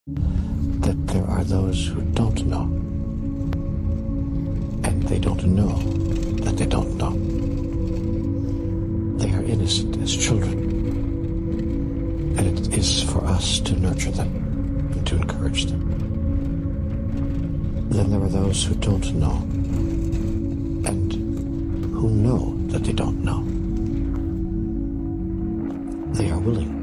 that there are those who don't know, and they don't know that they don't know. They are innocent as children, and it is for us to nurture them and to encourage them. Then there are those who don't know, and who know that they don't know. They are willing.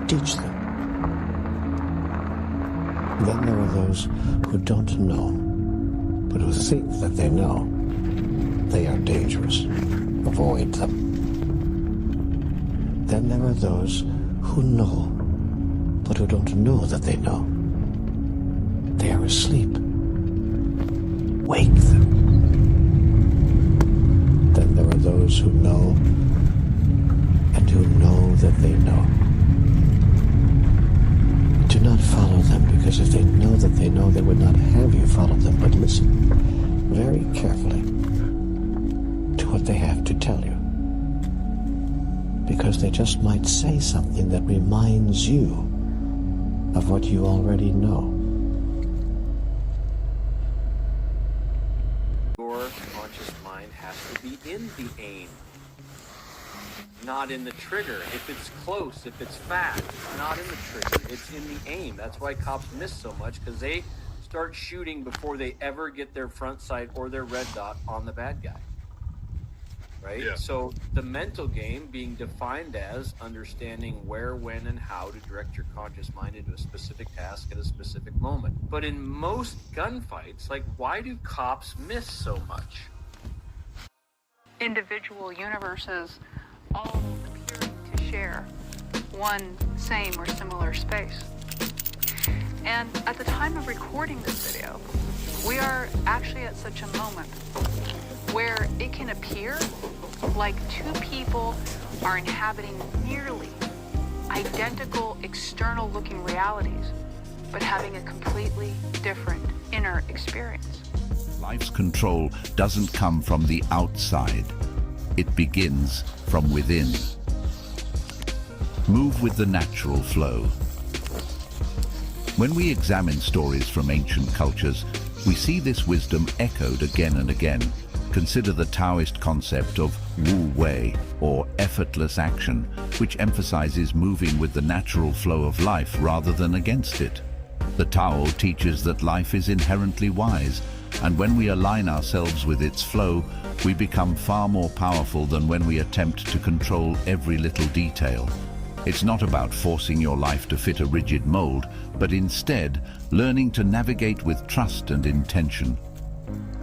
Teach them. Then there are those who don't know, but who think that they know. They are dangerous. Avoid them. Then there are those who know, but who don't know that they know. They are asleep. Wake them. Then there are those who know, and who know that they know. Do not follow them, because if they know that they know, they would not have you follow them. But listen very carefully to what they have to tell you, because they just might say something that reminds you of what you already know. Your conscious mind has to be in the aim, not in the trigger. If it's close, if it's fast, it's not in the trigger, it's in the aim. That's why cops miss so much, because they start shooting before they ever get their front sight or their red dot on the bad guy. Right? Yeah. So the mental game being defined as understanding where, when, and how to direct your conscious mind into a specific task at a specific moment. But in most gunfights, like, why do cops miss so much? Individual universes all appearing to share one same or similar space. And at the time of recording this video, we are actually at such a moment where it can appear like two people are inhabiting nearly identical external looking realities, but having a completely different inner experience. Life's control doesn't come from the outside. It begins from within. Move with the natural flow. When we examine stories from ancient cultures, we see this wisdom echoed again and again. Consider the Taoist concept of Wu Wei, or effortless action, which emphasizes moving with the natural flow of life rather than against it. The Tao teaches that life is inherently wise, and when we align ourselves with its flow, we become far more powerful than when we attempt to control every little detail. It's not about forcing your life to fit a rigid mold, but instead learning to navigate with trust and intention.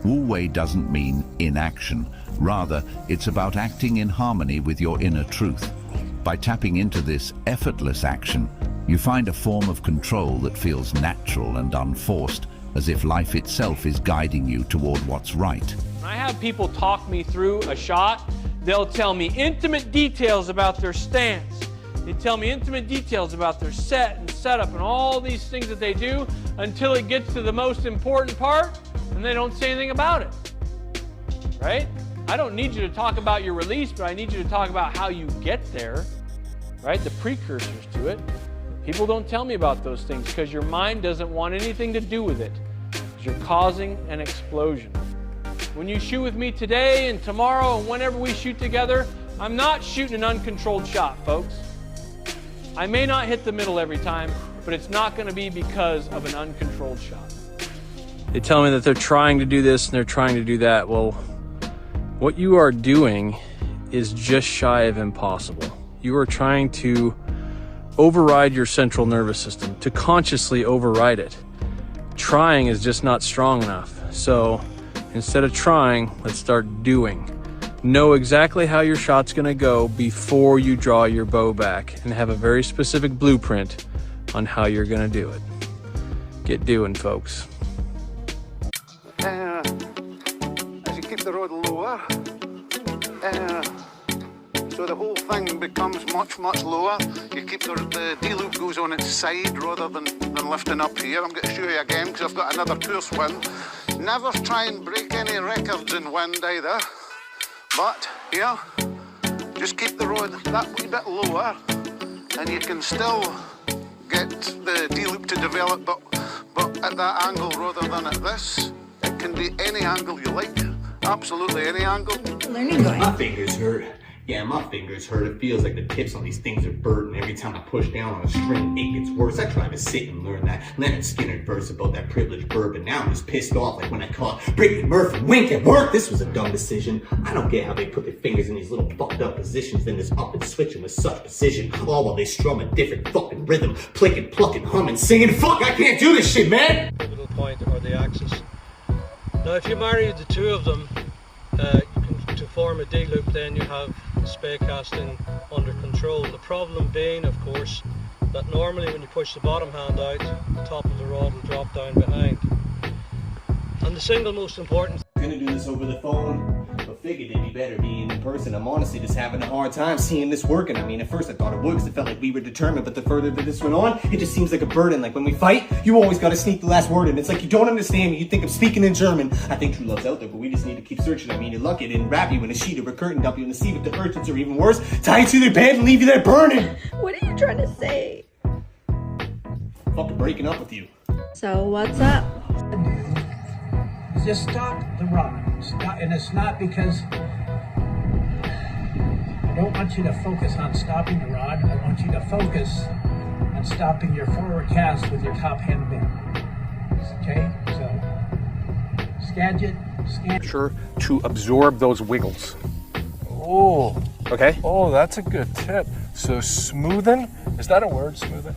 Wu Wei doesn't mean inaction. Rather, it's about acting in harmony with your inner truth. By tapping into this effortless action, you find a form of control that feels natural and unforced, as if life itself is guiding you toward what's right. When I have people talk me through a shot, they'll tell me intimate details about their stance. They tell me intimate details about their set and setup and all these things that they do until it gets to the most important part, and they don't say anything about it, right? I don't need you to talk about your release, but I need you to talk about how you get there, right? The precursors to it. People don't tell me about those things because your mind doesn't want anything to do with it, because you're causing an explosion. When you shoot with me today and tomorrow and whenever we shoot together, I'm not shooting an uncontrolled shot, folks. I may not hit the middle every time, but it's not going to be because of an uncontrolled shot. They tell me that they're trying to do this and they're trying to do that. Well, what you are doing is just shy of impossible. You are trying to override your central nervous system, to consciously override it. Trying is just not strong enough. So instead of trying, let's start doing. Know exactly how your shot's going to go before you draw your bow back, and have a very specific blueprint on how you're going to do it. Get doing, folks. As you keep the rod lower, so the whole thing becomes much, much lower. You keep the D-loop goes on its side rather than lifting up here. I'm going to show you again because I've got another tour swing. Never try and break any records in wind either. But here, just keep the rod that wee bit lower, and you can still get the to develop, but at that angle rather than at this. It can be any angle you like, absolutely any angle. Learning going. My fingers hurt. Yeah, my fingers hurt. It feels like the tips on these things are burdened. Every time I push down on a string, it gets worse. I tried to sit and learn that Leonard Skinner verse about that privileged verb, and now I'm just pissed off like when I caught Brittany Murphy wink at work. This was a dumb decision. I don't get how they put their fingers in these little fucked up positions, then just up and switching with such precision, all while they strum a different fucking rhythm, plicking, plucking, humming, singing. Fuck, I can't do this shit, man! Pivotal point or the axis. Now, if you marry the two of them, to form a D loop, then you have spay casting under control. The problem being, of course, that normally when you push the bottom hand out, the top of the rod will drop down behind. And the single most important. I'm gonna do this over the phone, but figured it'd be better being in person. I'm honestly just having a hard time seeing this working. I mean, at first I thought it would because it felt like we were determined, but the further that this went on, it just seems like a burden. Like when we fight, you always gotta sneak the last word in. It's like you don't understand me. You think I'm speaking in German. I think true love's out there, but we just need to keep searching. I mean, you're lucky it didn't wrap you in a sheet or a curtain, dump you in the sea with the urchins, or even worse, tie you to their bed and leave you there burning. What are you trying to say? Fucking breaking up with you. So what's up? Just stop the rod. And it's not because I don't want you to focus on stopping the rod. I want you to focus on stopping your forward cast with your top hand bend. Okay? So, Skagit, to absorb those wiggles. Oh. Okay? Oh, that's a good tip. So smoothing, is that a word, smoothing?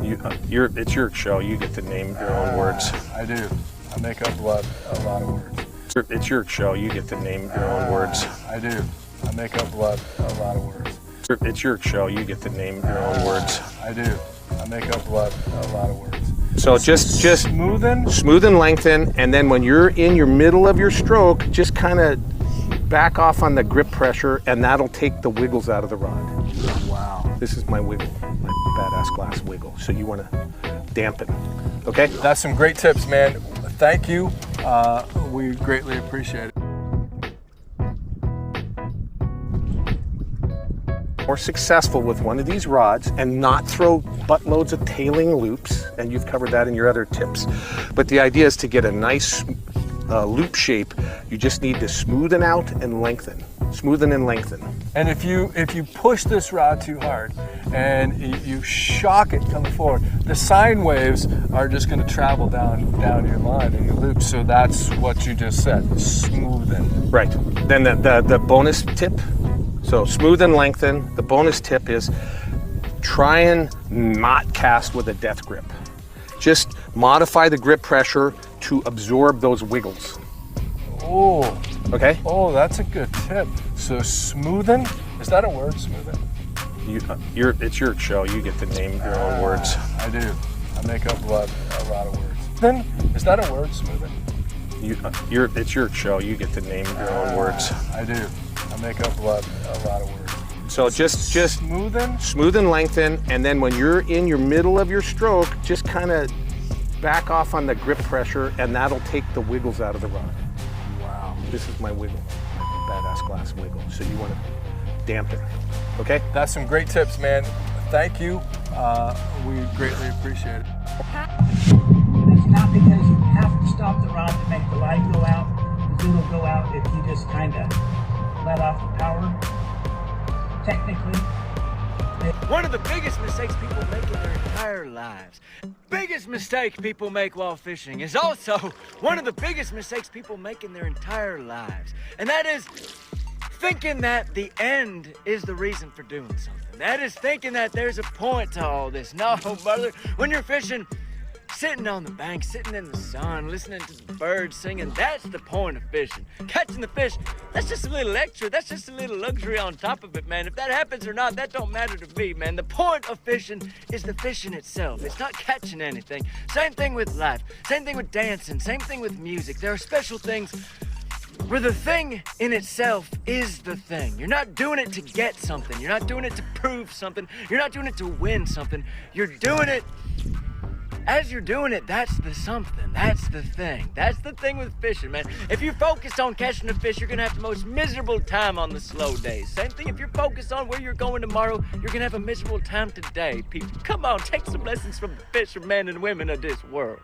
It's your show. You get to name your own words. I do. I make up a lot of words. It's your show. You get to name your own words. I do. I make up a lot of words. It's your show. You get to name your own words. I do. I make up a lot of words. So just smooth and lengthen, and then when you're in your middle of your stroke, just kind of back off on the grip pressure, and that'll take the wiggles out of the rod. Wow. This is my wiggle, my badass glass wiggle. So you want to dampen, okay? That's some great tips, man. Thank you. We greatly appreciate it. More successful with one of these rods and not throw buttloads of tailing loops, and you've covered that in your other tips. But the idea is to get a nice loop shape. You just need to smoothen out and lengthen. Smoothen and lengthen. And if you push this rod too hard and you shock it coming forward, the sine waves are just going to travel down your line in your loop. So that's what you just said, smoothen. Right. Then the bonus tip. So smooth and lengthen. The bonus tip is try and not cast with a death grip. Just modify the grip pressure to absorb those wiggles. Oh. Okay? Oh, that's a good tip. So smoothing, is that a word, smoothing? It's your show. You get to name your own words. I do. I make up a lot of words. Then, is that a word, smoothing? It's your show. You get to name your own words. I do. I make up a lot of words. So just smooth and lengthen, and then when you're in your middle of your stroke, just kind of back off on the grip pressure, and that'll take the wiggles out of the rod. Wow. This is my wiggle, my badass glass wiggle. So you want to dampen, okay? That's some great tips, man. Thank you. We greatly appreciate it. It's not because you have to stop the rod to make the light go out. The zoom will go out if you just kind of let off the power. Technically. One of the biggest mistakes people make in their entire lives. Biggest mistake people make while fishing is also one of the biggest mistakes people make in their entire lives. And that is thinking that the end is the reason for doing something. That is thinking that there's a point to all this. No, brother, when you're fishing, sitting on the bank, sitting in the sun, listening to the birds singing, that's the point of fishing. Catching the fish, that's just a little extra, that's just a little luxury on top of it, man. If that happens or not, that don't matter to me, man. The point of fishing is the fishing itself. It's not catching anything. Same thing with life, same thing with dancing, same thing with music. There are special things where the thing in itself is the thing. You're not doing it to get something. You're not doing it to prove something. You're not doing it to win something. You're doing it as you're doing it, that's the something. That's the thing. That's the thing with fishing, man. If you focus on catching a fish, you're gonna have the most miserable time on the slow days. Same thing if you're focused on where you're going tomorrow, you're gonna have a miserable time today. People, come on, take some lessons from the fishermen and women of this world.